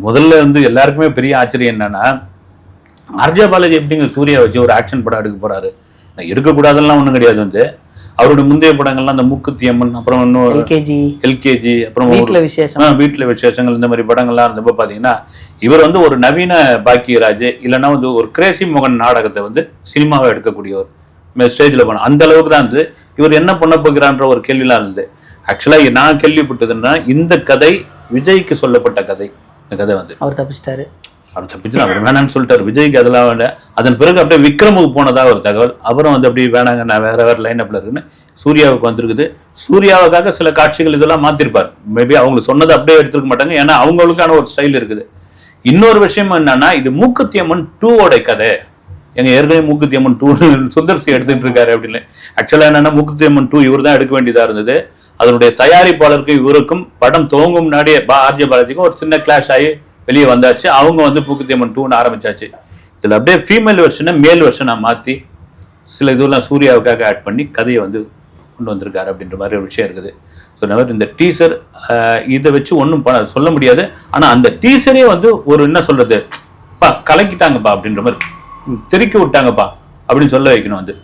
முதல்ல வந்து எல்லாருக்குமே பெரிய ஆச்சரியம் என்னன்னா, ஆர்ஜே பாலாஜி எப்படிங்க சூர்யா வச்சு ஒரு ஆக்ஷன் படம் எடுக்க போறாரு? எடுக்கக்கூடாதெல்லாம் ஒன்றும் கிடையாது. வந்து அவருடைய முந்தைய படங்கள்லாம் அந்த மூக்குத்தி அம்மன், அப்புறம் இன்னும் எல்கேஜி, அப்புறம் வீட்டுல விசேஷங்கள், இந்த மாதிரி படங்கள்லாம் இருந்தப்போ பாத்தீங்கன்னா, இவர் வந்து ஒரு நவீன பாக்கியராஜ் இல்லைன்னா வந்து ஒரு கிரேசி மோகன் நாடகத்தை வந்து சினிமாவை எடுக்கக்கூடியவர். ஸ்டேஜில் போன அந்த அளவுக்கு தான் இருந்தது. இவர் என்ன பண்ண போகிறான்ற ஒரு கேள்விலாம் இருந்தது. ஆக்சுவலா நான் கேள்விப்பட்டதுன்னா, இந்த கதை விஜய்க்கு சொல்லப்பட்ட கதை. இந்த கதை வந்து அவர் தப்பிச்சிட்டாரு. அவர் வேணான்னு சொல்லிட்டாரு. விஜய்க்கு அதெல்லாம் வேண்டாம். அதன் பிறகு அப்படியே விக்ரமுக்கு போனதா ஒரு தகவல். அப்புறம் வந்து அப்படி வேணாங்க, நான் வேற லைன் அப்ல இருக்குன்னு சூர்யாவுக்கு வந்திருக்குது. சூர்யாவுக்காக சில காட்சிகள் இதெல்லாம் மாத்திருப்பார். மேபி அவங்க சொன்னதை அப்படியே எடுத்துக்க மாட்டாங்க. ஏன்னா அவங்களுக்கான ஒரு ஸ்டைல் இருக்குது. இன்னொரு விஷயம் என்னன்னா, இது மூக்குத்தி அம்மன் 2 கதை. எங்க ஏற்கனவே மூக்குத்தி அம்மன் 2 சுந்தர்சி எடுத்துட்டு இருக்காரு அப்படின்னு. ஆக்சுவலா என்னன்னா, மூக்குத்தி அம்மன் 2 இவர் தான் எடுக்க வேண்டியதா இருந்தது. அதனுடைய தயாரிப்பாளருக்கு இவருக்கும் படம் துவங்கும் முன்னாடியே ஆர்ஜே பாலாஜிக்கும் ஒரு சின்ன கிளாஷ் ஆகி வெளியே வந்தாச்சு. அவங்க வந்து மூக்குத்தி அம்மன் 2 ஆரம்பிச்சாச்சு. இதுல அப்படியே ஃபீமேல் வெர்ஷனை மேல் வெர்ஷனை மாத்தி சில இதெல்லாம் சூர்யாவுக்காக ஆட் பண்ணி கதையை வந்து கொண்டு வந்திருக்காரு அப்படின்ற மாதிரி ஒரு விஷயம் இருக்குது. ஸோ இந்த டீசர் இதை வச்சு ஒன்றும் சொல்ல முடியாது. ஆனா அந்த டீசரே வந்து ஒரு என்ன சொல்றது, கலக்கிட்டாங்கப்பா அப்படின்ற மாதிரி, தெறிக்க விட்டாங்கப்பா அப்படின்னு சொல்ல வைக்கணும். வந்து